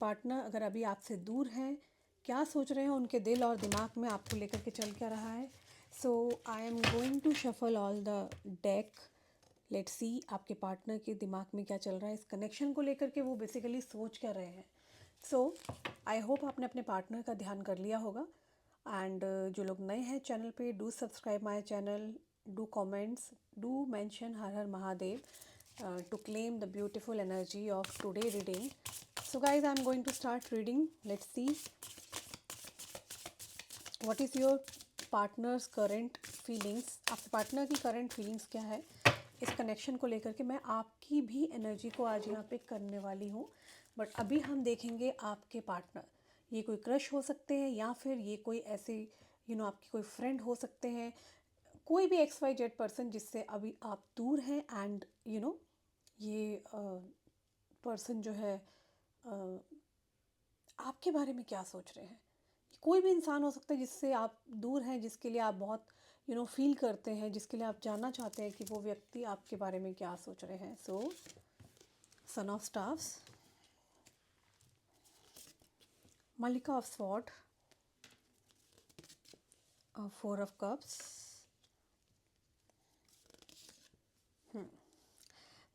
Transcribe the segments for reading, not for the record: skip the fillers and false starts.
Partner अगर अभी आपसे दूर हैं, क्या सोच रहे हैं उनके दिल और दिमाग में, आपको लेकर के चल क्या रहा है। So I am going to shuffle all the deck. Let's see आपके पार्टनर के दिमाग में क्या चल रहा है, इस कनेक्शन को लेकर के वो बेसिकली सोच क्या रहे हैं। सो आई होप आपने अपने पार्टनर का ध्यान कर लिया होगा। एंड जो लोग नए हैं चैनल पे, do subscribe my channel, do comments, do mention her her Mahadev to claim the beautiful energy of today reading. So guys, I'm going to start reading. Let's see what is your partner's current feelings. आपके partner की current feelings क्या है इस connection को लेकर के। मैं आपकी भी एनर्जी को आज यहाँ पे करने वाली हूँ, बट अभी हम देखेंगे आपके पार्टनर। ये कोई क्रश हो सकते हैं या फिर ये कोई ऐसे आपकी कोई फ्रेंड हो सकते हैं, कोई भी XYZ पर्सन जिससे अभी आप दूर हैं। एंड ये पर्सन जो है आपके बारे में क्या सोच रहे हैं। कोई भी इंसान हो सकता है जिससे आप दूर हैं, जिसके लिए आप बहुत फील करते हैं, जिसके लिए आप जानना चाहते हैं कि वो व्यक्ति आपके बारे में क्या सोच रहे हैं। सो सन ऑफ स्टार्स, मलिका of sword, four of cups,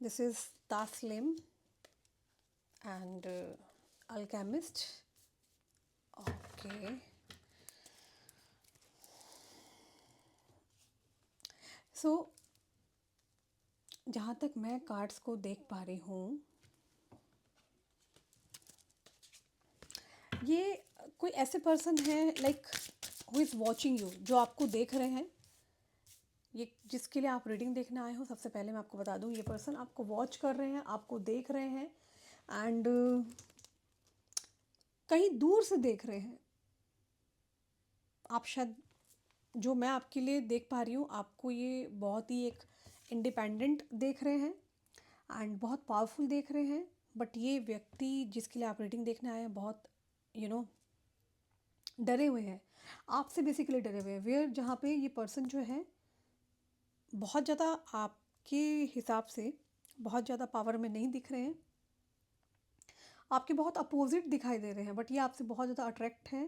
this is Taslim and Alchemist. Okay. So जहाँ तक मैं कार्ड्स को देख पा रही हूँ, ये कोई ऐसे पर्सन है like who is watching you, जो आपको देख रहे हैं। ये जिसके लिए आप रीडिंग देखने आए हो, सबसे पहले मैं आपको बता दूं, ये पर्सन आपको वॉच कर रहे हैं, आपको देख रहे हैं एंड कहीं दूर से देख रहे हैं। आप शायद, जो मैं आपके लिए देख पा रही हूँ, आपको ये बहुत ही एक इंडिपेंडेंट देख रहे हैं एंड बहुत पावरफुल देख रहे हैं। बट ये व्यक्ति जिसके लिए आप रीडिंग देखने आए हैं बहुत डरे हुए हैं, आपसे बेसिकली डरे हुए हैं। वेयर जहाँ पे ये पर्सन जो है बहुत ज़्यादा आपके हिसाब से बहुत ज़्यादा पावर में नहीं दिख रहे हैं, आपके बहुत अपोजिट दिखाई दे रहे हैं, बट ये आपसे बहुत ज़्यादा अट्रैक्ट हैं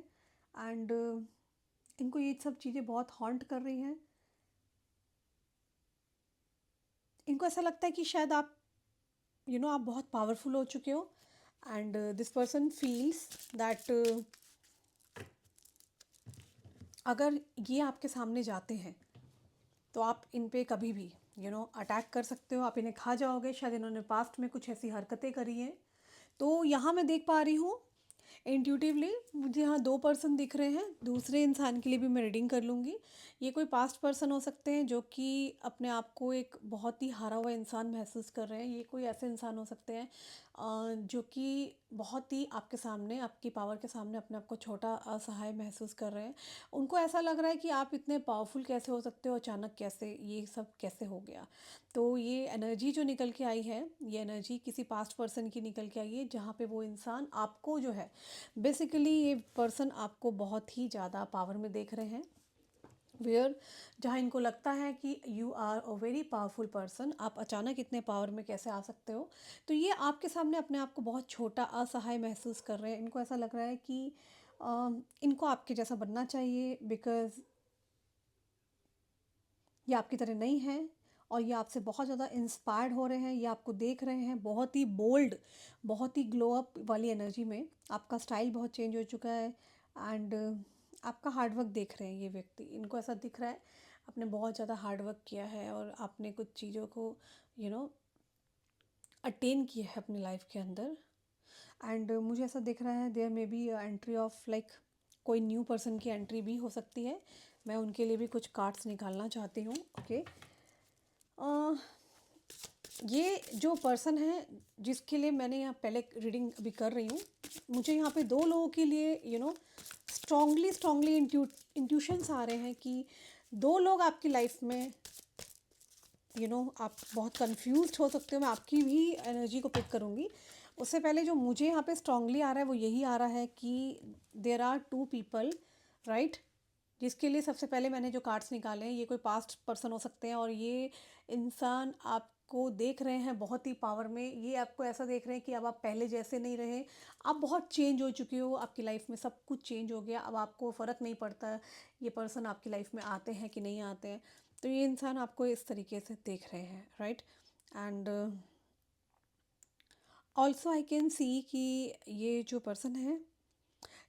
एंड इनको ये सब चीज़ें बहुत हॉन्ट कर रही हैं। इनको ऐसा लगता है कि शायद आप आप बहुत पावरफुल हो चुके हो and this person feels that अगर ये आपके सामने जाते हैं तो आप इन पे कभी भी अटैक कर सकते हो, आप इन्हें खा जाओगे। शायद इन्होंने पास्ट में कुछ ऐसी हरकतें करी हैं। तो यहाँ मैं देख पा रही हूँ इंट्यूटिवली, मुझे यहाँ दो पर्सन दिख रहे हैं। दूसरे इंसान के लिए भी मैं रीडिंग कर लूँगी। ये कोई पास्ट पर्सन हो सकते हैं जो कि अपने आप को एक बहुत ही हारा हुआ इंसान महसूस कर रहे हैं। ये कोई ऐसे इंसान हो सकते हैं जो कि बहुत ही आपके सामने, आपकी पावर के सामने अपने आप को छोटा असहाय महसूस कर रहे हैं। उनको ऐसा लग रहा है कि आप इतने पावरफुल कैसे हो सकते हो, अचानक कैसे ये सब कैसे हो गया। तो ये एनर्जी जो निकल के आई है, ये एनर्जी किसी पास्ट पर्सन की निकल के आई है, जहाँ पे वो इंसान आपको जो है बेसिकली, ये पर्सन आपको बहुत ही ज़्यादा पावर में देख रहे हैं। वेयर जहाँ इनको लगता है कि you are a very powerful person, आप अचानक इतने पावर में कैसे आ सकते हो। तो ये आपके सामने अपने आप को बहुत छोटा असहाय महसूस कर रहे हैं। इनको ऐसा लग रहा है कि इनको आपके जैसा बनना चाहिए, बिकॉज़ ये आपकी तरह नहीं है और ये आपसे बहुत ज़्यादा इंस्पायर्ड हो रहे हैं। ये आपको देख रहे हैं बहुत ही बोल्ड, बहुत ही ग्लो अप वाली एनर्जी में। आपका स्टाइल बहुत चेंज हो चुका है एंड आपका हार्डवर्क देख रहे हैं ये व्यक्ति। इनको ऐसा दिख रहा है आपने बहुत ज़्यादा हार्डवर्क किया है और आपने कुछ चीज़ों को अटेन किया है अपनी लाइफ के अंदर। एंड मुझे ऐसा दिख रहा है there may be entry of like कोई न्यू पर्सन की एंट्री भी हो सकती है। मैं उनके लिए भी कुछ कार्ड्स निकालना चाहती हूँ। ओके, ये जो पर्सन है जिसके लिए मैंने यहाँ पहले रीडिंग अभी कर रही हूँ, मुझे यहाँ पे दो लोगों के लिए स्ट्रांगली इंट्यूशंस आ रहे हैं कि दो लोग आपकी लाइफ में आप बहुत कंफ्यूज्ड हो सकते हो। मैं आपकी भी एनर्जी को पिक करूँगी। उससे पहले जो मुझे यहाँ पे स्ट्रांगली आ रहा है वो यही आ रहा है कि there are two people, right, जिसके लिए सबसे पहले मैंने जो कार्ड्स निकाले हैं, ये कोई पास्ट पर्सन हो सकते हैं और ये इंसान आप आपको देख रहे हैं बहुत ही पावर में, ये आपको ऐसा देख रहे हैं कि अब आप पहले जैसे नहीं रहे, आप बहुत चेंज हो चुके हो, आपकी लाइफ में सब कुछ चेंज हो गया, अब आपको फ़र्क नहीं पड़ता ये पर्सन आपकी लाइफ में आते हैं कि नहीं आते हैं। तो ये इंसान आपको इस तरीके से देख रहे हैं, right. And also I can see कि ये जो पर्सन है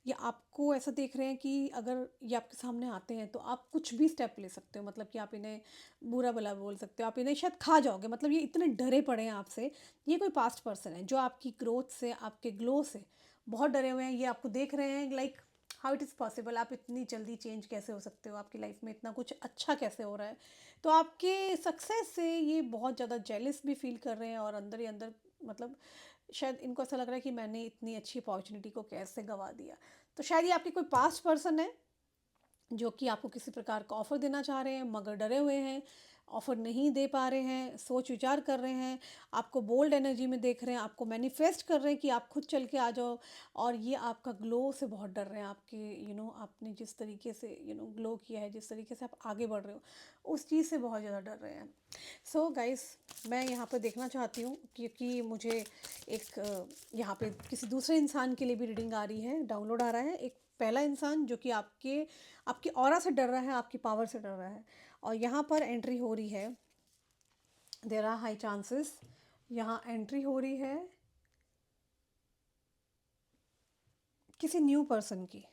ये आपको ऐसा देख रहे हैं कि अगर ये आपके सामने आते हैं तो आप कुछ भी स्टेप ले सकते हो, मतलब कि आप इन्हें बुरा भला बोल सकते हो, आप इन्हें शायद खा जाओगे, मतलब ये इतने डरे पड़े हैं आपसे। ये कोई पास्ट पर्सन है जो आपकी ग्रोथ से, आपके ग्लो से बहुत डरे हुए हैं। ये आपको देख रहे हैं like how it is possible, आप इतनी जल्दी चेंज कैसे हो सकते हो, आपकी लाइफ में इतना कुछ अच्छा कैसे हो रहा है। तो आपके सक्सेस से ये बहुत ज़्यादा जेलस भी फील कर रहे हैं, और अंदर ही अंदर मतलब शायद इनको ऐसा लग रहा है कि मैंने इतनी अच्छी अपॉर्चुनिटी को कैसे गवा दिया। तो शायद ये आपकी कोई पास्ट पर्सन है जो कि आपको किसी प्रकार का ऑफ़र देना चाह रहे हैं, मगर डरे हुए हैं, ऑफ़र नहीं दे पा रहे हैं, सोच विचार कर रहे हैं, आपको बोल्ड एनर्जी में देख रहे हैं, आपको मैनिफेस्ट कर रहे हैं कि आप खुद चल के आ जाओ। और ये आपका ग्लो से बहुत डर रहे हैं, आपके आपने जिस तरीके से ग्लो किया है, जिस तरीके से आप आगे बढ़ रहे हो, उस चीज़ से बहुत ज़्यादा डर रहे हैं। सो गाइस, मैं यहाँ पर देखना चाहती हूँ क्योंकि मुझे एक यहाँ पे किसी दूसरे इंसान के लिए भी रीडिंग आ रही है, डाउनलोड आ रहा है। एक पहला इंसान जो कि आपकी ऑरा से डर रहा है, आपकी पावर से डर रहा है, और यहाँ पर एंट्री हो रही है, देयर आर हाई चांसेस, यहाँ एंट्री हो रही है किसी न्यू पर्सन की।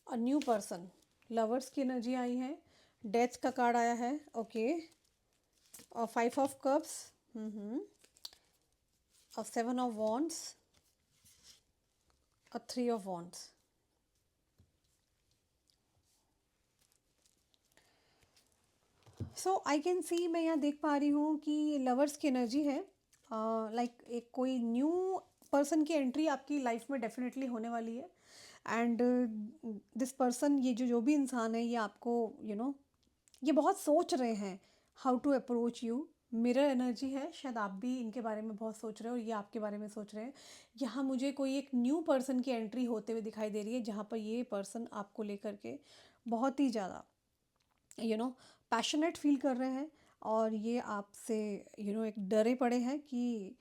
और न्यू पर्सन, लवर्स की एनर्जी आई है, डेथ का कार्ड आया है, ओके, और 5 ऑफ कप्स, और 7 ऑफ वॉन्ड्स, और 3 of wands. So I can see, मैं यहाँ देख पा रही हूँ कि लवर्स की एनर्जी है, लाइक एक कोई न्यू पर्सन की एंट्री आपकी लाइफ में डेफिनेटली होने वाली है। एंड दिस पर्सन, ये जो भी इंसान है, ये आपको ये बहुत सोच रहे हैं how to approach you. Mirror energy है, शायद आप भी इनके बारे में बहुत सोच रहे हो और ये आपके बारे में सोच रहे हैं। यहाँ मुझे कोई एक न्यू पर्सन की एंट्री होते हुए दिखाई दे रही है, जहाँ पर ये पर्सन आपको लेकर के बहुत ही ज़्यादा पैशनेट फील कर रहे हैं, और ये आपसे एक डरे पड़े हैं कि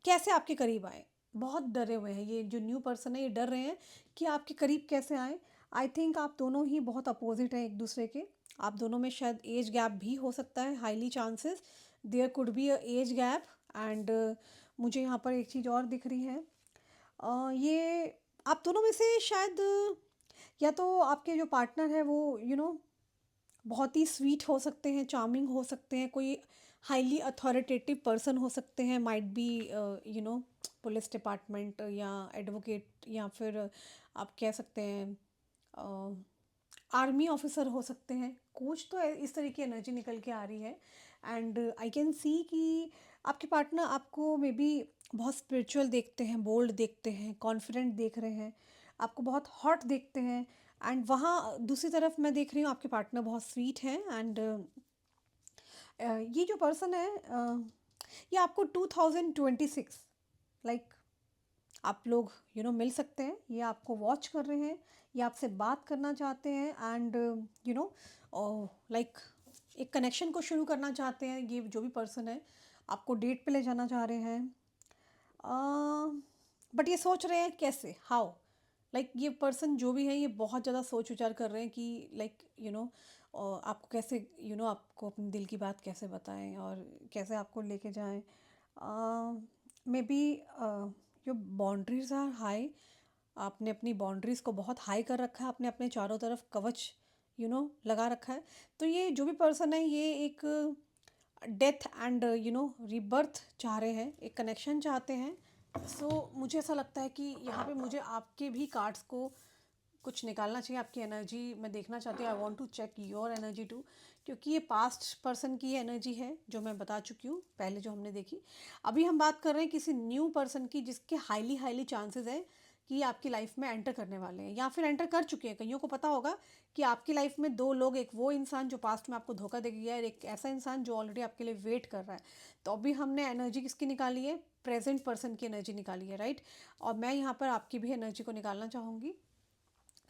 कैसे आपके करीब आए। बहुत डरे हुए हैं, ये जो न्यू पर्सन है ये डर रहे हैं कि आपके करीब कैसे आए। आई थिंक आप दोनों ही बहुत अपोजिट हैं एक दूसरे के। आप दोनों में शायद एज गैप भी हो सकता है, highly chances there could be a age gap. And मुझे यहाँ पर एक चीज़ और दिख रही है, ये आप दोनों में से शायद या तो आपके जो पार्टनर है वो बहुत ही स्वीट हो सकते हैं, चार्मिंग हो सकते हैं, कोई हाईली अथॉरिटेटिव पर्सन हो सकते हैं, माइट बी पुलिस डिपार्टमेंट या एडवोकेट, या फिर आप कह सकते हैं आर्मी ऑफिसर हो सकते हैं। कुछ तो इस तरह की एनर्जी निकल के आ रही है। एंड आई कैन सी कि आपके पार्टनर आपको मे बी बहुत स्पिरिचुअल देखते हैं, बोल्ड देखते हैं, कॉन्फिडेंट देख रहे हैं, आपको बहुत हॉट देखते हैं। एंड वहाँ दूसरी तरफ मैं देख रही हूँ आपके पार्टनर बहुत स्वीट हैं। एंड ये जो पर्सन है ये आपको 2026 लाइक आप लोग मिल सकते हैं, ये आपको वॉच कर रहे हैं, ये आपसे बात करना चाहते हैं, एंड लाइक एक कनेक्शन को शुरू करना चाहते हैं। ये जो भी पर्सन है आपको डेट पे ले जाना चाह रहे हैं, बट ये सोच रहे हैं कैसे, हाउ, लाइक ये पर्सन जो भी है ये बहुत ज़्यादा सोच विचार कर रहे हैं कि लाइक आपको कैसे आपको अपने दिल की बात कैसे बताएं और कैसे आपको लेके जाएं। May be your boundaries are high, आपने अपनी बाउंड्रीज़ को बहुत हाई कर रखा है, आपने अपने चारों तरफ कवच लगा रखा है। तो ये जो भी पर्सन है ये एक डेथ एंड रीबर्थ चाह रहे हैं, एक कनेक्शन चाहते हैं। मुझे ऐसा लगता है कि यहाँ पे मुझे आपके भी कार्ड्स को कुछ निकालना चाहिए, आपकी एनर्जी मैं देखना चाहती हूँ। I want to check your energy too, क्योंकि ये पास्ट पर्सन की एनर्जी है जो मैं बता चुकी हूँ पहले जो हमने देखी। अभी हम बात कर रहे हैं किसी न्यू पर्सन की जिसके हाईली हाईली चांसेस है कि आपकी लाइफ में एंटर करने वाले हैं, या फिर एंटर कर चुके हैं। कईयों को पता होगा कि आपकी लाइफ में 2 लोग, एक वो इंसान जो पास्ट में आपको धोखा दे गया है, एक ऐसा इंसान जो ऑलरेडी आपके लिए वेट कर रहा है। तो अभी हमने एनर्जी किसकी निकाली है, प्रेजेंट पर्सन की एनर्जी निकाली है, राइट। और मैं यहाँ पर आपकी भी एनर्जी को निकालना चाहूँगी।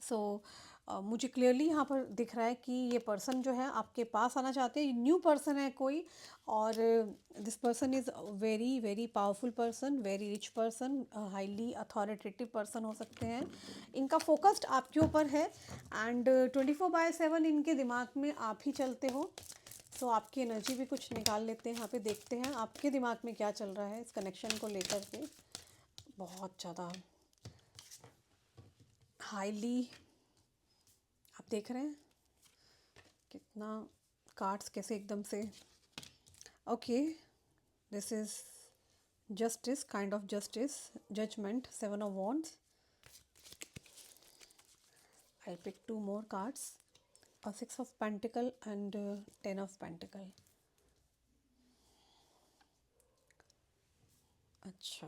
सो मुझे क्लियरली यहाँ पर दिख रहा है कि ये पर्सन जो है आपके पास आना चाहते हैं, न्यू पर्सन है कोई। और this person is very very powerful person, very rich person, highly authoritative person हो सकते हैं। इनका फोकस्ड आपके ऊपर है एंड 24/7 इनके दिमाग में आप ही चलते हो। सो आपकी एनर्जी भी कुछ निकाल लेते हैं यहाँ पे, देखते हैं आपके दिमाग में क्या चल रहा है इस कनेक्शन को लेकर के। बहुत ज़्यादा हाईली आप देख रहे हैं कितना कार्ड्स कैसे एकदम से। Okay, this is justice, kind of justice, judgment, 7 of Wands। I pick 2 more cards, a 6 of Pentacle and 10 of Pentacle। अच्छा,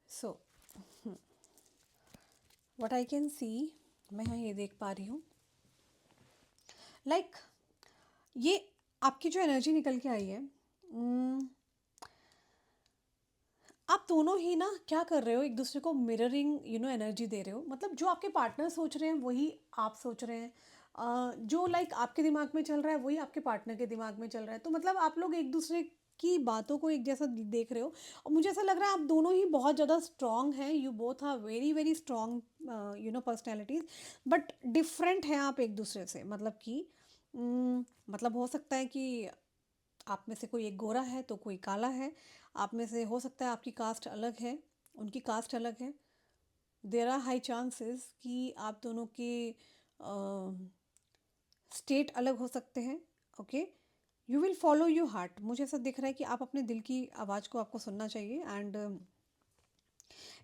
so what I can see, मैं यहाँ ये देख पा रही हूँ लाइक ये आपकी जो एनर्जी निकल के आई है, आप दोनों ही ना क्या कर रहे हो, एक दूसरे को मिररिंग एनर्जी दे रहे हो। मतलब जो आपके पार्टनर सोच रहे हैं वही आप सोच रहे हैं, जो लाइक आपके दिमाग में चल रहा है वही आपके पार्टनर के दिमाग में चल रहा है। तो मतलब आप लोग एक दूसरे की बातों को एक जैसा देख रहे हो। और मुझे ऐसा लग रहा है आप दोनों ही बहुत ज़्यादा स्ट्रांग हैं, you both are very very strong personalities, but different हैं आप एक दूसरे से। मतलब कि मतलब हो सकता है कि आप में से कोई एक गोरा है तो कोई काला है, आप में से हो सकता है आपकी कास्ट अलग है, उनकी कास्ट अलग है। देयर आर हाई चांसेस कि आप दोनों के स्टेट अलग हो सकते हैं। Okay, you will follow your heart. मुझे ऐसा दिख रहा है कि आप अपने दिल की आवाज़ को आपको सुनना चाहिए। एंड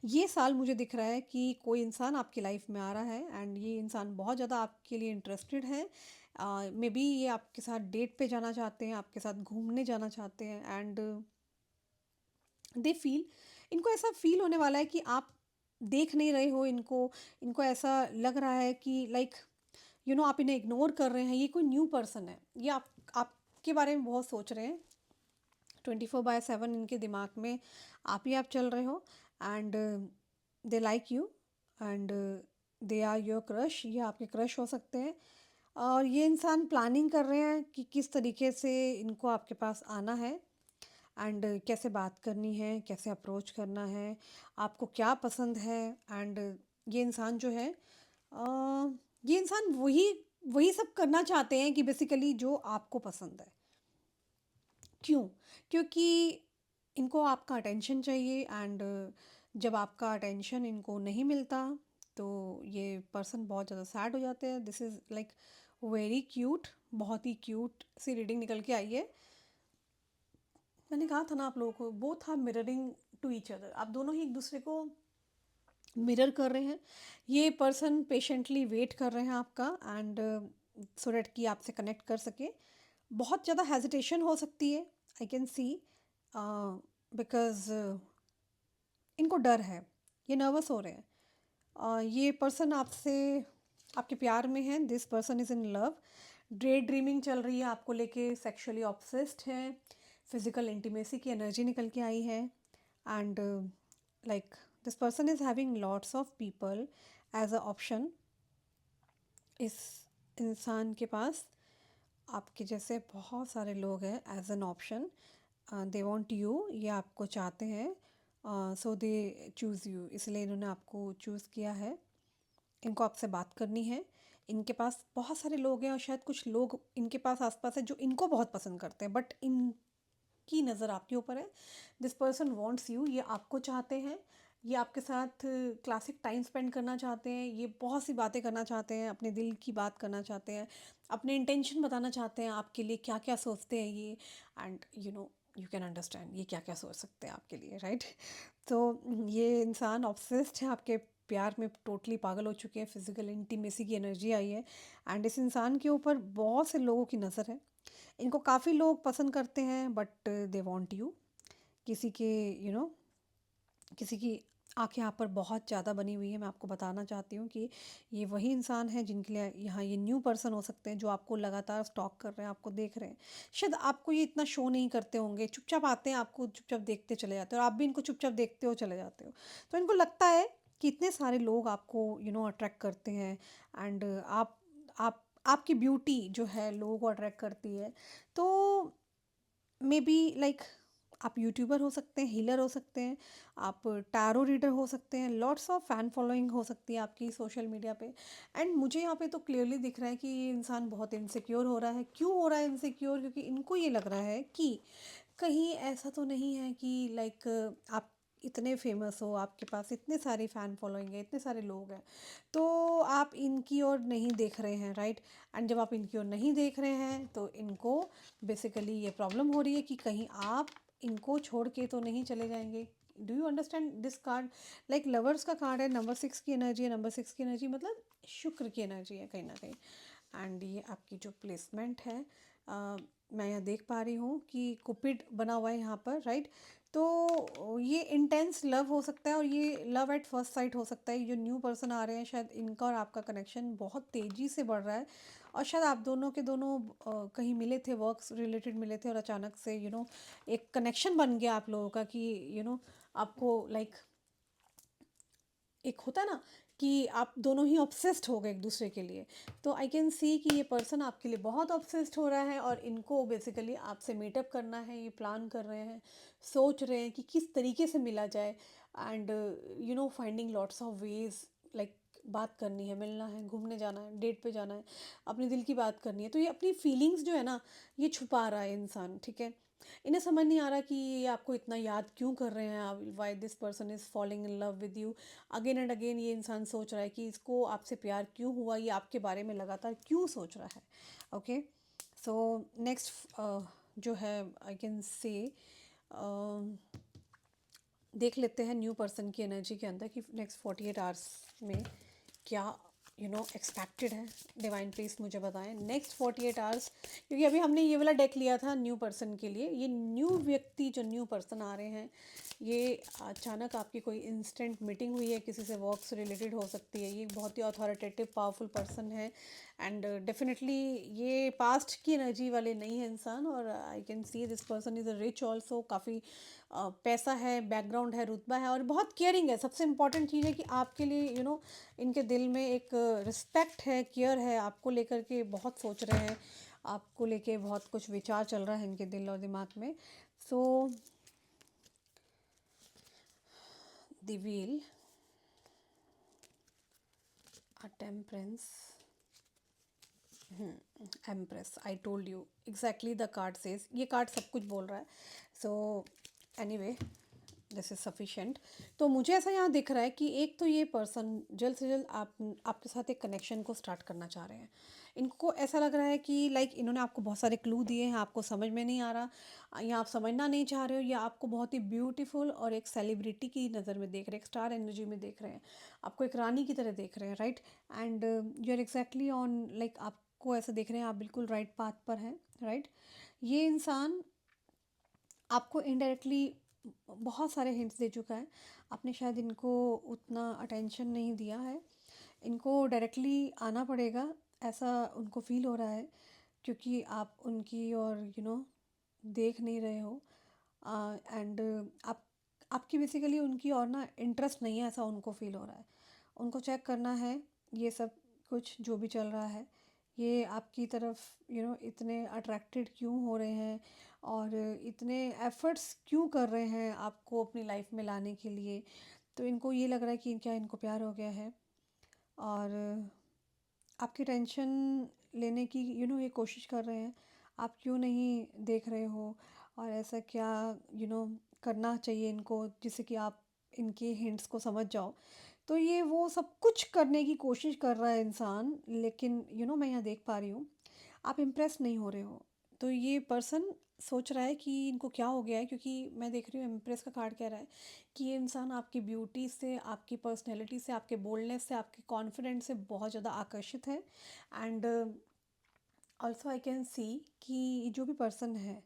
ये साल मुझे दिख रहा है कि कोई इंसान आपकी लाइफ में आ रहा है एंड ये इंसान बहुत ज़्यादा आपके लिए इंटरेस्टेड है। मे बी ये आपके साथ डेट पे जाना चाहते हैं, आपके साथ घूमने जाना चाहते हैं। एंड दे फील, इनको ऐसा फील होने वाला है कि आप देख नहीं रहे हो इनको। इनको ऐसा लग रहा है कि लाइक आप इन्हें इग्नोर कर रहे हैं। ये कोई न्यू पर्सन है, ये आपके बारे में बहुत सोच रहे हैं। 24/7 इनके दिमाग में आप ही आप चल रहे हो। And they like you and they are your crush, ये आपके क्रश हो सकते हैं। और ये इंसान प्लानिंग कर रहे हैं कि किस तरीके से इनको आपके पास आना है एंड कैसे बात करनी है, कैसे अप्रोच करना है, आपको क्या पसंद है। एंड ये इंसान जो है ये इंसान वही वही सब करना चाहते हैं कि बेसिकली जो आपको पसंद है। क्यों? क्योंकि इनको आपका अटेंशन चाहिए एंड जब आपका अटेंशन इनको नहीं मिलता तो ये पर्सन बहुत ज़्यादा सैड हो जाते हैं। This is like very cute, बहुत ही क्यूट सी रीडिंग निकल के आई है। मैंने कहा था ना आप लोगों को, both are mirroring to each other. आप दोनों ही एक दूसरे को मिरर कर रहे हैं। ये पर्सन पेशेंटली वेट कर रहे हैं आपका एंड सो डैट कि आपसे कनेक्ट कर सके। बहुत ज़्यादा हेजिटेशन हो सकती है, आई कैन सी, बिकॉज इनको डर है, ये नर्वस हो रहे हैं। ये पर्सन आपसे आपके प्यार में है। This person is in love. Day dreaming चल रही है आपको लेके, सेक्सुअली ऑब्सेस्ड है, फिजिकल इंटीमेसी की एनर्जी निकल के आई है। And like this person is having lots of people as a option. इस इंसान के पास आपके जैसे बहुत सारे लोग हैं as an option. They want you, ये आपको चाहते हैं। सो दे चूज़ यू, इसलिए इन्होंने आपको चूज़ किया है। इनको आपसे बात करनी है। इनके पास बहुत सारे लोग हैं और शायद कुछ लोग इनके पास आसपास है जो इनको बहुत पसंद करते हैं, बट इनकी नज़र आपके ऊपर है। दिस पर्सन वॉन्ट्स यू, ये आपको चाहते हैं। ये आपके साथ क्लासिक टाइम स्पेंड करना चाहते हैं। ये बहुत सी बातें करना चाहते हैं, अपने दिल की बात करना चाहते हैं, अपने इंटेंशन बताना चाहते हैं आपके लिए क्या क्या सोचते हैं ये। एंड यू कैन अंडरस्टैंड ये क्या क्या सोच सकते हैं आपके लिए, राइट? तो ये इंसान ऑब्सेस्ड है आपके प्यार में, टोटली पागल हो चुके हैं। फिजिकल इंटीमेसी की एनर्जी आई है एंड इस इंसान के ऊपर बहुत से लोगों की नज़र है। इनको काफ़ी लोग पसंद करते हैं बट दे वांट यू। किसी के किसी की आँखें यहाँ पर बहुत ज़्यादा बनी हुई है। मैं आपको बताना चाहती हूँ कि ये वही इंसान है जिनके लिए यहाँ ये न्यू पर्सन हो सकते हैं, जो आपको लगातार स्टॉक कर रहे हैं, आपको देख रहे हैं। शायद आपको ये इतना शो नहीं करते होंगे, चुपचाप आते हैं, आपको चुपचाप देखते चले जाते हो और आप भी इनको चुपचाप देखते हो चले जाते हो। तो इनको लगता है कि इतने सारे लोग आपको अट्रैक्ट करते हैं, एंड आप आपकी ब्यूटी जो है लोगों को अट्रैक्ट करती है। तो मे बी लाइक आप यूट्यूबर हो सकते हैं, हीलर हो सकते हैं, आप टैरो रीडर हो सकते हैं, लॉट्स ऑफ फैन फॉलोइंग हो सकती है आपकी सोशल मीडिया पे। एंड मुझे यहाँ पे तो क्लियरली दिख रहा है कि ये इंसान बहुत इनसिक्योर हो रहा है। क्यों हो रहा है इनसिक्योर? क्योंकि इनको ये लग रहा है कि कहीं ऐसा तो नहीं है कि लाइक आप इतने फेमस हो, आपके पास इतने सारी फ़ैन फॉलोइंग है, इतने सारे लोग हैं, तो आप इनकी ओर नहीं देख रहे हैं, राइट? एंड जब आप इनकी ओर नहीं देख रहे हैं तो इनको बेसिकली ये प्रॉब्लम हो रही है कि कहीं आप इनको छोड़ के तो नहीं चले जाएंगे। Do you understand this card? Like lovers का कार्ड है, नंबर 6 की एनर्जी है। नंबर 6 की एनर्जी मतलब शुक्र की एनर्जी है कहीं ना कहीं। एंड ये आपकी जो प्लेसमेंट है, मैं यहाँ देख पा रही हूँ कि कुपिड बना हुआ है यहाँ पर, राइट? तो ये इंटेंस लव हो सकता है और ये लव एट फर्स्ट साइट हो सकता है। ये जो न्यू पर्सन आ रहे हैं, शायद इनका और आपका कनेक्शन बहुत तेज़ी से बढ़ रहा है, और शायद आप दोनों के दोनों कहीं मिले थे, वर्क्स रिलेटेड मिले थे, और अचानक से एक कनेक्शन बन गया आप लोगों का कि आपको लाइक एक होता है ना कि आप दोनों ही ऑब्सेस्ड हो गए एक दूसरे के लिए। तो आई कैन सी कि ये पर्सन आपके लिए बहुत ऑब्सेस्ड हो रहा है और इनको बेसिकली आपसे मीटअप करना है। ये प्लान कर रहे हैं, सोच रहे हैं कि किस तरीके से मिला जाए, and finding lots of ways, like बात करनी है, मिलना है, घूमने जाना है, डेट पे जाना है, अपने दिल की बात करनी है। तो ये अपनी फीलिंग्स जो है ना, ये छुपा रहा है इंसान, ठीक है? इन्हें समझ नहीं आ रहा कि ये आपको इतना याद क्यों कर रहे हैं, why this person is following in love with you. Again and again ये इंसान सोच रहा है कि इसको आपसे प्यार क्यों हुआ, ये आपके बारे में लगातार क्यों सोच रहा है। ओके, सो नेक्स्ट जो है आई कैन से देख लेते हैं न्यू पर्सन की एनर्जी के अंदर कि नेक्स्ट 48 आवर्स में क्या एक्सपेक्टेड है। डिवाइन प्लीज मुझे बताएं नेक्स्ट 48 आवर्स, क्योंकि अभी हमने ये वाला डेक लिया था न्यू पर्सन के लिए। ये न्यू व्यक्ति जो न्यू पर्सन आ रहे हैं, ये अचानक आपकी कोई इंस्टेंट मीटिंग हुई है, किसी से वर्क से रिलेटेड हो सकती है। ये बहुत ही अथॉरिटेटिव पावरफुल पर्सन है, एंड डेफिनेटली ये पास्ट की एनर्जी वाले नहीं है इंसान। और I can see this person is a rich also, काफ़ी पैसा है, बैकग्राउंड है, रुतबा है, और बहुत केयरिंग है। सबसे इम्पॉर्टेंट चीज़ है कि आपके लिए इनके दिल में एक रिस्पेक्ट है, केयर है, आपको लेकर के बहुत सोच रहे हैं, आपको लेके बहुत कुछ विचार चल रहा है इनके दिल और दिमाग में। So the wheel, a temperance, empress, I told you exactly the card says, ये कार्ड सब कुछ बोल रहा है। So anyway, this is sufficient. तो मुझे ऐसा यहाँ दिख रहा है कि एक तो ये पर्सन जल्द से जल्द आपके साथ एक कनेक्शन को स्टार्ट करना चाह रहे हैं। इनको ऐसा लग रहा है कि लाइक इन्होंने आपको बहुत सारे क्लू दिए हैं, आपको समझ में नहीं आ रहा, या आप समझना नहीं चाह रहे हो, या आपको बहुत ही ब्यूटीफुल और एक सेलिब्रिटी की नज़र में देख रहे हैं, एक स्टार एनर्जी में देख रहे हैं, आपको एक रानी की तरह देख रहे हैं, right? And you are exactly on, like आपको ऐसा देख रहे हैं, आप बिल्कुल राइट पाथ पर हैं, राइट? ये इंसान आपको इनडायरेक्टली बहुत सारे हिंट्स दे चुका है। आपने शायद इनको उतना अटेंशन नहीं दिया है, इनको डायरेक्टली आना पड़ेगा, ऐसा उनको फील हो रहा है, क्योंकि आप उनकी और देख नहीं रहे हो, एंड आप आपकी बेसिकली उनकी और ना इंटरेस्ट नहीं है, ऐसा उनको फील हो रहा है। उनको चेक करना है ये सब कुछ जो भी चल रहा है, ये आपकी तरफ इतने अट्रैक्टेड क्यों हो रहे हैं, और इतने एफर्ट्स क्यों कर रहे हैं आपको अपनी लाइफ में लाने के लिए। तो इनको ये लग रहा है कि क्या इनको प्यार हो गया है, और आपकी टेंशन लेने की ये कोशिश कर रहे हैं, आप क्यों नहीं देख रहे हो, और ऐसा क्या करना चाहिए इनको जिससे कि आप इनके हिंट्स को समझ जाओ। तो ये वो सब कुछ करने की कोशिश कर रहा है इंसान, लेकिन मैं यहाँ देख पा रही हूँ आप इम्प्रेस नहीं हो रहे हो। तो ये पर्सन सोच रहा है कि इनको क्या हो गया है, क्योंकि मैं देख रही हूँ इम्प्रेस का कार्ड कह रहा है कि ये इंसान आपकी ब्यूटी से, आपकी पर्सनैलिटी से, आपके बोल्डनेस से, आपके कॉन्फिडेंस से बहुत ज़्यादा आकर्षित है। And also I can see कि जो भी पर्सन है,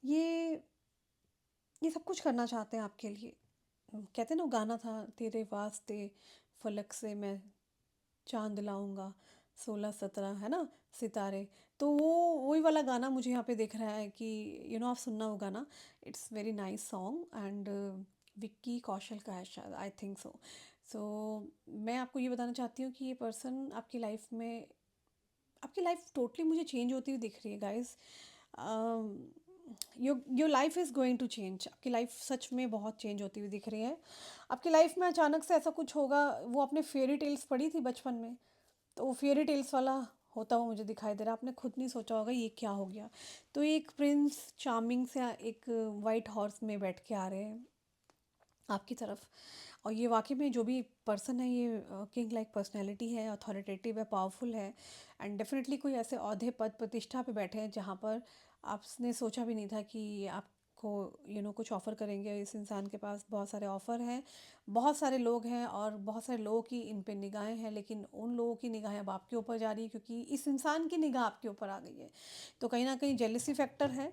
ये ये सब कुछ करना चाहते हैं आपके लिए, कहते हैं ना वो गाना था, तेरे वास्ते फलक से मैं चांद लाऊंगा, 16 17 है ना सितारे। तो वो वही वाला गाना मुझे यहाँ पे दिख रहा है कि आप सुनना वो गाना। It's very nice song and Vicky Kaushal का है शायद, आई थिंक सो। सो मैं आपको ये बताना चाहती हूँ कि ये पर्सन आपकी लाइफ में, आपकी लाइफ टोटली मुझे चेंज होती हुई दिख रही है guys. Your life is going to change. आपकी लाइफ सच में बहुत चेंज होती हुई दिख रही है। आपकी लाइफ में अचानक से ऐसा कुछ होगा। वो आपने फेरी टेल्स पढ़ी थी बचपन में, तो वो फेरी टेल्स वाला होता हुआ मुझे दिखाई दे रहा है। आपने खुद नहीं सोचा होगा ये क्या हो गया। तो एक प्रिंस चार्मिंग से एक वाइट हॉर्स में बैठ के आ रहे हैं आपकी तरफ। और ये वाकई में जो भी पर्सन है ये किंग लाइक पर्सनैलिटी है, अथॉरिटेटिव है, पावरफुल है एंड डेफिनेटली कोई ऐसे औहदे पद प्रतिष्ठा पे बैठे हैं जहाँ पर आपने सोचा भी नहीं था कि आपको कुछ ऑफ़र करेंगे। इस इंसान के पास बहुत सारे ऑफ़र हैं, बहुत सारे लोग हैं और बहुत सारे लोगों की इन पे निगाहें हैं, लेकिन उन लोगों की निगाहें अब आपके ऊपर जा रही है क्योंकि इस इंसान की निगाह आपके ऊपर आ गई है। तो कहीं ना कहीं जेलिसी फैक्टर है।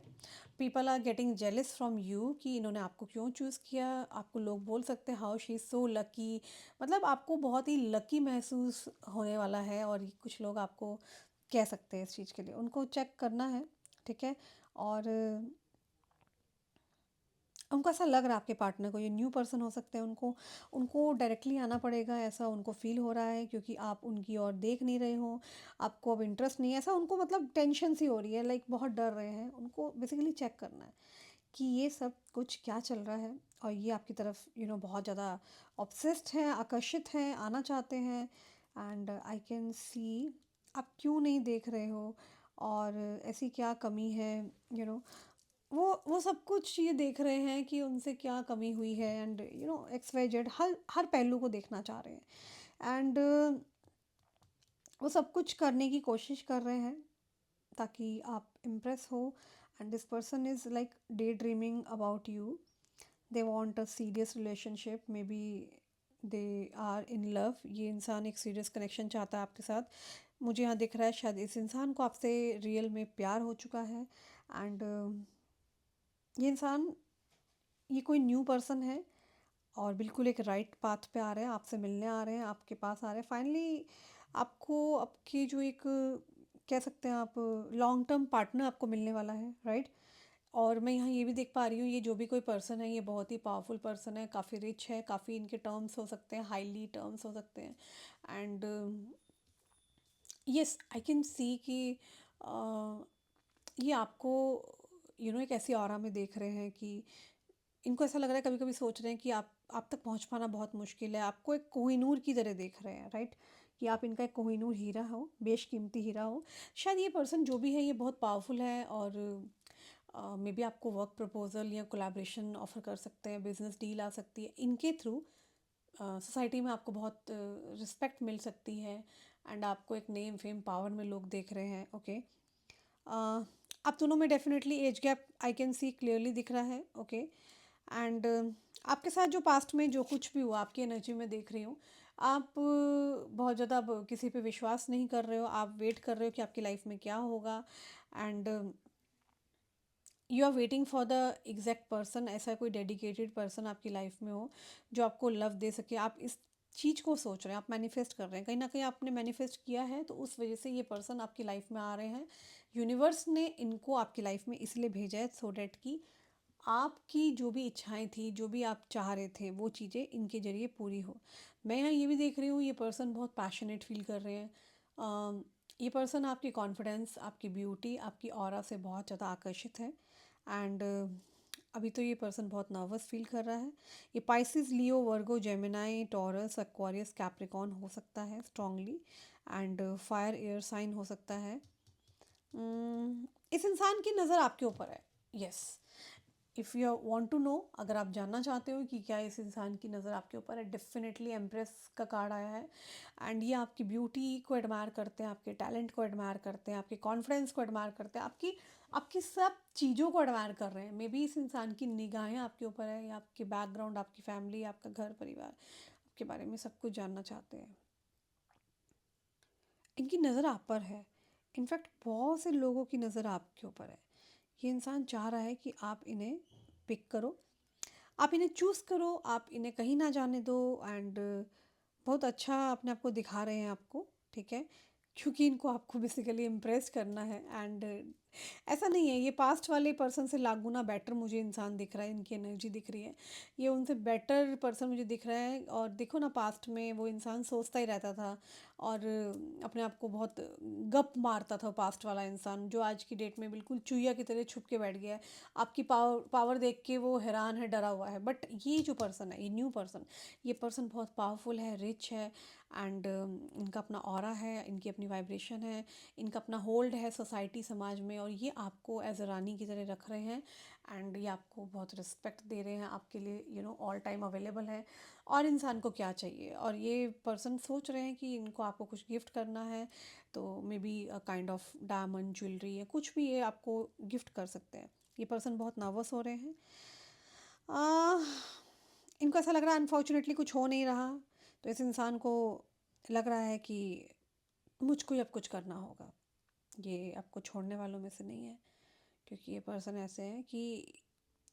People are getting jealous from you कि इन्होंने आपको क्यों चूज़ किया। आपको लोग बोल सकते हैं how she is so lucky, मतलब आपको बहुत ही लकी महसूस होने वाला है। और कुछ लोग आपको कह सकते हैं इस चीज़ के लिए, उनको चेक करना है, ठीक है। और उनको ऐसा लग रहा है आपके पार्टनर को, ये न्यू पर्सन हो सकते हैं, उनको उनको डायरेक्टली आना पड़ेगा, ऐसा उनको फील हो रहा है क्योंकि आप उनकी ओर देख नहीं रहे हो, आपको अब इंटरेस्ट नहीं है, ऐसा उनको मतलब टेंशन सी हो रही है, लाइक बहुत डर रहे हैं। उनको बेसिकली चेक करना है कि ये सब कुछ क्या चल रहा है। और ये आपकी तरफ बहुत ज़्यादा ऑब्सेस्ड हैं, आकर्षित हैं, आना चाहते हैं। एंड आई कैन सी आप क्यों नहीं देख रहे हो और ऐसी क्या कमी है। यू नो वो सब कुछ ये देख रहे हैं कि उनसे क्या कमी हुई है एंड एक्स वाई जेड, हर हर पहलू को देखना चाह रहे हैं। एंड वो सब कुछ करने की कोशिश कर रहे हैं ताकि आप इम्प्रेस हो। And this person is like day dreaming about you. They want a serious relationship, maybe they are in love. ये इंसान एक सीरियस कनेक्शन चाहता है आपके साथ। मुझे यहाँ दिख रहा है शायद इस इंसान को आपसे रियल में प्यार हो चुका है। एंड ये इंसान, ये कोई न्यू पर्सन है और बिल्कुल एक राइट पाथ पे आ रहे हैं, आपसे मिलने आ रहे हैं, आपके पास आ रहे हैं फाइनली। आपको आपकी जो एक कह सकते हैं आप लॉन्ग टर्म पार्टनर आपको मिलने वाला है, राइट। और मैं यहाँ ये भी देख पा रही हूँ ये जो भी कोई पर्सन है ये बहुत ही पावरफुल पर्सन है, काफ़ी रिच है, काफ़ी इनके टर्म्स हो सकते हैं, हाईली टर्म्स हो सकते हैं। And yes I can see कि ये आपको एक ऐसी ऑरा में देख रहे हैं कि इनको ऐसा लग रहा है, कभी कभी सोच रहे हैं कि आप तक पहुंच पाना बहुत मुश्किल है। आपको एक कोहिनूर की तरह देख रहे हैं, राइट, कि आप इनका एक कोहिनूर हीरा हो, बेशकीमती हीरा हो। शायद ये पर्सन जो भी है ये बहुत पावरफुल है और मे बी आपको वर्क प्रपोजल या कोलैबोरेशन ऑफर कर सकते हैं, बिजनेस डील आ सकती है इनके थ्रू। सोसाइटी में आपको बहुत रिस्पेक्ट मिल सकती है एंड आपको एक नेम फेम पावर में लोग देख रहे हैं, ओके। आप दोनों में definitely age gap I can see clearly दिख रहा है, ओके। एंड आपके साथ जो पास्ट में जो कुछ भी हुआ आपकी एनर्जी में देख रही हूँ। आप बहुत ज़्यादा अब किसी पे विश्वास नहीं कर रहे हो, आप वेट कर रहे हो कि आपकी लाइफ में क्या होगा। And you are waiting for the exact person, ऐसा कोई डेडिकेटेड पर्सन आपकी लाइफ में हो जो आपको लव दे सके। आप इस चीज़ को सोच रहे हैं, आप मैनिफेस्ट कर रहे हैं, कहीं ना कहीं आपने मैनिफेस्ट किया है, तो उस वजह से ये पर्सन आपकी लाइफ में आ रहे हैं। यूनिवर्स ने इनको आपकी लाइफ में इसलिए भेजा है सो डैट कि आपकी जो भी इच्छाएं थी, जो भी आप चाह रहे थे, वो चीज़ें इनके ज़रिए पूरी हो। मैं यहाँ ये भी देख रही हूँ ये पर्सन बहुत पैशनेट फील कर रहे हैं। ये पर्सन आपकी कॉन्फिडेंस, आपकी ब्यूटी, आपकी ऑरा से बहुत ज़्यादा आकर्षित है। एंड अभी तो ये पर्सन बहुत नर्वस फील कर रहा है। ये Pisces, Leo, Virgo, Gemini, Taurus, Aquarius, Capricorn हो सकता है strongly. And fire air sign हो सकता है। इस इंसान की नज़र आपके ऊपर है, yes. If you want to know, अगर आप जानना चाहते हो कि क्या इस इंसान की नज़र आपके ऊपर है, डेफिनेटली एम्प्रेस का कार्ड आया है। एंड ये आपकी ब्यूटी को एडमायर करते हैं, आपके टैलेंट को एडमायर करते हैं, आपके कॉन्फिडेंस को एडमायर करते हैं, आपकी आपकी सब चीज़ों को एडमायर कर रहे हैं। मे बी इस इंसान की निगाहें आपके ऊपर है या आपके बैकग्राउंड, आपकी फैमिली, आपका घर परिवार, आपके बारे में सब कुछ जानना चाहते हैं। इनकी नज़र आप पर है, इनफैक्ट बहुत से लोगों की नज़र आपके ऊपर है। ये इंसान चाह रहा है कि आप इन्हें पिक करो। आप इन्हें चूज़ करो, आप इन्हें कहीं ना जाने दो। एंड बहुत अच्छा अपने आप को दिखा रहे हैं आपको, ठीक है, क्योंकि इनको आपको बेसिकली इम्प्रेस करना है। एंड ऐसा नहीं है, ये पास्ट वाले पर्सन से लाख गुना बेटर मुझे इंसान दिख रहा है, इनकी एनर्जी दिख रही है, ये उनसे बेटर पर्सन मुझे दिख रहा है। और देखो ना, पास्ट में वो इंसान सोचता ही रहता था और अपने आप को बहुत गप मारता था, पास्ट वाला इंसान, जो आज की डेट में बिल्कुल चूहिया की तरह छुप के बैठ गया है। आपकी पावर पावर देख के वो हैरान है, डरा हुआ है। बट ये जो पर्सन है, ये न्यू पर्सन, ये पर्सन बहुत पावरफुल है, रिच है। एंड इनका अपना ऑरा है, इनकी अपनी वाइब्रेशन है, इनका अपना होल्ड है सोसाइटी, समाज में। और ये आपको एज अ रानी की तरह रख रहे हैं। एंड ये आपको बहुत रिस्पेक्ट दे रहे हैं, आपके लिए ऑल टाइम अवेलेबल है। और इंसान को क्या चाहिए, और ये पर्सन सोच रहे हैं कि इनको आपको कुछ गिफ्ट करना है, तो may be a kind of diamond jewellery या कुछ भी ये आपको गिफ्ट कर सकते हैं। ये पर्सन बहुत नर्वस हो रहे हैं। आ, इनको ऐसा लग रहा है अनफॉर्चुनेटली कुछ हो नहीं रहा, तो इस इंसान को लग रहा है कि मुझको ही अब कुछ करना होगा। ये आपको छोड़ने वालों में से नहीं है, क्योंकि ये पर्सन ऐसे हैं कि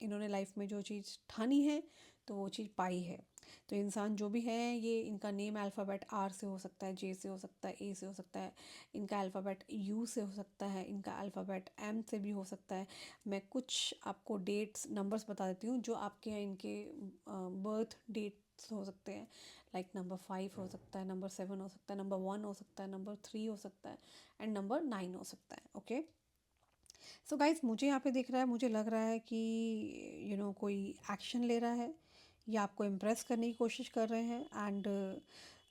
इन्होंने लाइफ में जो चीज़ ठानी है तो वो चीज़ पाई है। तो इंसान जो भी है, ये इनका नेम अल्फ़ाबेट आर से हो सकता है, जे से हो सकता है, ए से हो सकता है, इनका अल्फ़ाबेट यू से हो सकता है, इनका अल्फ़ाबेट एम से भी हो सकता है। मैं कुछ आपको डेट्स नंबर्स बता देती हूँ जो आपके यहाँ इनके बर्थ डेट्स हो सकते हैं। लाइक नंबर 5 हो सकता है, नंबर 7 हो सकता है, नंबर 1 हो सकता है, नंबर 3 हो सकता है, एंड नंबर 9 हो सकता है। ओके, सो गाइज मुझे यहाँ पे दिख रहा है, मुझे लग रहा है कि कोई एक्शन ले रहा है, या आपको इम्प्रेस करने की कोशिश कर रहे हैं। And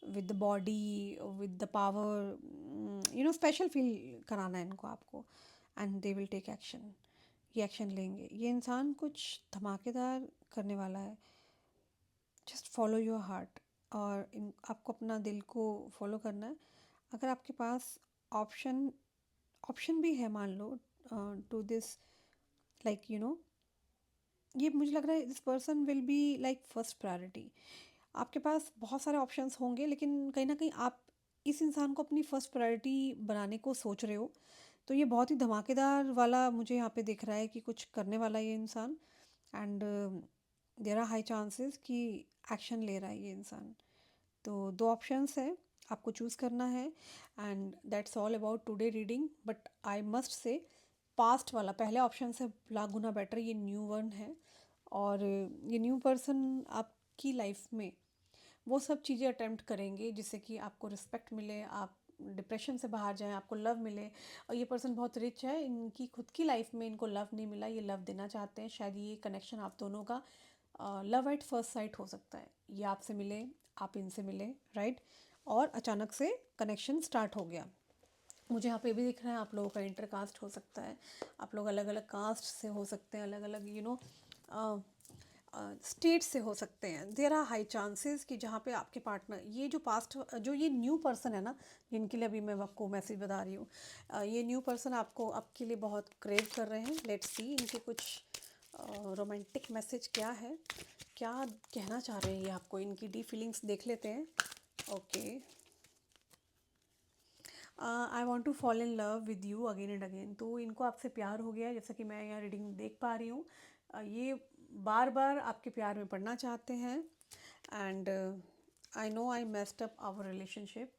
with the body, with the power, special feel कराना है इनको आपको। And they will take action, ये एक्शन लेंगे। ये इंसान कुछ धमाकेदार करने वाला है। जस्ट फॉलो योर हार्ट, और आपको अपना दिल को फॉलो करना है। अगर आपके पास ऑप्शन ऑप्शन भी है, मान लो, टू दिस, लाइक ये मुझे लग रहा है this person will be like first priority. आपके पास बहुत सारे ऑप्शंस होंगे, लेकिन कहीं ना कहीं आप इस इंसान को अपनी फर्स्ट प्रायोरिटी बनाने को सोच रहे हो। तो ये बहुत ही धमाकेदार वाला मुझे यहाँ पे दिख रहा है कि कुछ करने वाला है ये इंसान। And there are high chances कि एक्शन ले रहा है ये इंसान। तो दो ऑप्शंस है, आपको चूज़ करना है। And that's all about today reading. But I must say, past वाला पहले ऑप्शन से लाख गुना बेटर ये न्यू वन है। और ये न्यू पर्सन आपकी लाइफ में वो सब चीज़ें अटेम्प्ट करेंगे जिससे कि आपको रिस्पेक्ट मिले, आप डिप्रेशन से बाहर जाएं, आपको लव मिले। और ये पर्सन बहुत रिच है, इनकी खुद की लाइफ में इनको लव नहीं मिला, ये लव देना चाहते हैं। शायद ये कनेक्शन आप दोनों का लव एट फर्स्ट साइट हो सकता है। ये आपसे मिले, आप इनसे मिले, राइट, और अचानक से कनेक्शन स्टार्ट हो गया। मुझे यहाँ पे भी दिख रहा है आप लोगों का इंटरकास्ट हो सकता है, आप लोग अलग अलग कास्ट से हो सकते हैं, अलग अलग स्टेट से हो सकते हैं। देर आर हाई चांसेस कि जहाँ पे आपके पार्टनर, ये जो पास्ट, जो ये न्यू पर्सन है ना, जिनके लिए अभी मैं आपको मैसेज बता रही हूँ, ये न्यू पर्सन आपको आपके लिए बहुत क्रेव कर रहे हैं। लेट्स सी इनके कुछ रोमांटिक मैसेज क्या है, क्या कहना चाह रहे हैं ये आपको, इनकी डीप फीलिंग्स देख लेते हैं। Okay, I want to fall in love with you again and again. तो इनको आपसे प्यार हो गया है, जैसा कि मैं यहाँ रीडिंग देख पा रही हूँ। ये बार बार आपके प्यार में पड़ना चाहते हैं। And I know I messed up our relationship.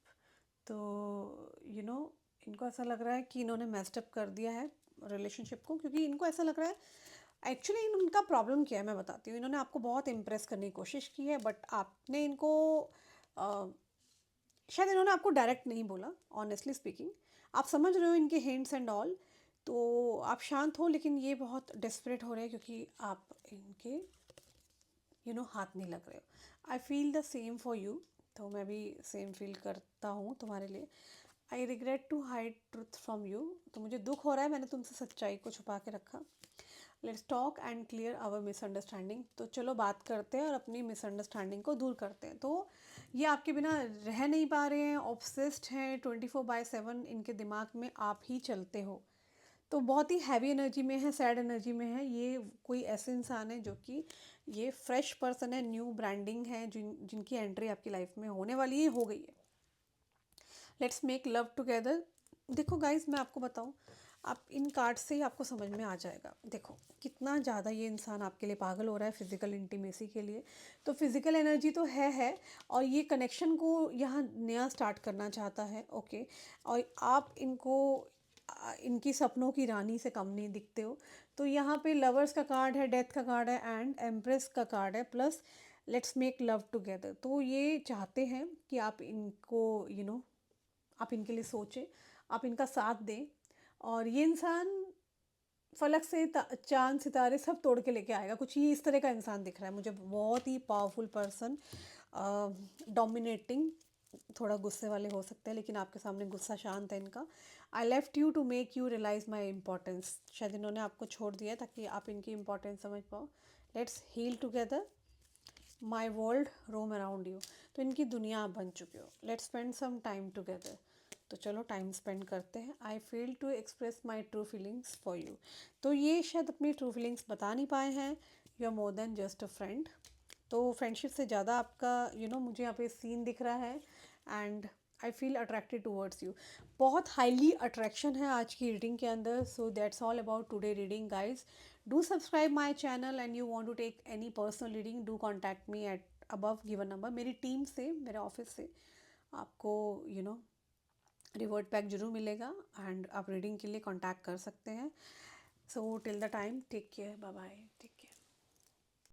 तो इनको ऐसा लग रहा है कि इन्होंने मेस्ड अप कर दिया है रिलेशनशिप को, क्योंकि इनको ऐसा लग रहा है एक्चुअली उनका प्रॉब्लम क्या है मैं बताती हूँ। इन्होंने आपको बहुत इम्प्रेस करने की कोशिश की है, बट आपने इनको शायद इन्होंने आपको डायरेक्ट नहीं बोला, ऑनेस्टली स्पीकिंग। आप समझ रहे हो इनके हिंट्स एंड ऑल, तो आप शांत हो, लेकिन ये बहुत डेस्परेट हो रहे हैं क्योंकि आप इनके हाथ नहीं लग रहे हो। I feel the same for you, तो मैं भी सेम फील करता हूँ तुम्हारे लिए। I regret to hide truth from you, तो मुझे दुख हो रहा है मैंने तुमसे सच्चाई को छुपा के रखा। Let's talk and clear our misunderstanding, तो चलो बात करते हैं और अपनी मिसअंडरस्टैंडिंग को दूर करते हैं। तो ये आपके बिना रह नहीं पा रहे हैं, ऑब्सेस्ड हैं, 24/7 इनके दिमाग में आप ही चलते हो। तो बहुत ही हैवी एनर्जी में है, सैड एनर्जी में है। ये कोई ऐसे इंसान है जो कि ये फ्रेश पर्सन है, न्यू ब्रांडिंग है, जिनकी एंट्री आपकी लाइफ में होने वाली है, हो गई है। Let's make love together. देखो गाइज, मैं आपको बताऊँ, आप इन कार्ड से ही आपको समझ में आ जाएगा। देखो कितना ज़्यादा ये इंसान आपके लिए पागल हो रहा है फिज़िकल इंटीमेसी के लिए। तो फिज़िकल एनर्जी तो है और ये कनेक्शन को यहाँ नया स्टार्ट करना चाहता है, ओके। और आप इनको इनकी सपनों की रानी से कम नहीं दिखते हो। तो यहाँ पे लवर्स का कार्ड है, डेथ का कार्ड है एंड एम्प्रेस का कार्ड है, plus let's make love together. तो ये चाहते हैं कि आप इनको आप इनके लिए सोचें, आप इनका साथ दें। और ये इंसान फलक से चांद सितारे सब तोड़ के लेके आएगा, कुछ ये इस तरह का इंसान दिख रहा है मुझे। बहुत ही पावरफुल पर्सन, डोमिनेटिंग, थोड़ा गुस्से वाले हो सकते हैं लेकिन आपके सामने गुस्सा शांत है इनका। I left you to make you realise my importance. शायद इन्होंने आपको छोड़ दिया है ताकि आप इनकी इंपॉर्टेंस समझ पाओ। Let's heal together, my world roam around you. तो इनकी दुनिया आप बन चुके हो। Let's spend some time together. तो चलो टाइम स्पेंड करते हैं। I feel to express my true feelings for you. तो ये शायद अपनी ट्रू फीलिंग्स बता नहीं पाए हैं। You are more than just a friend. तो फ्रेंडशिप से ज़्यादा आपका मुझे यहाँ पे सीन दिख रहा है and I feel attracted towards you. बहुत हाईली अट्रैक्शन है आज की रीडिंग के अंदर। So that's all about today reading guys. Do subscribe my channel and you want to take any personal reading, do contact me at above given number. मेरी team से, मेरे office से आपको रिवर्ट बैक जरूर मिलेगा and आप reading के लिए कॉन्टैक्ट कर सकते हैं। So till the time, take care, bye bye.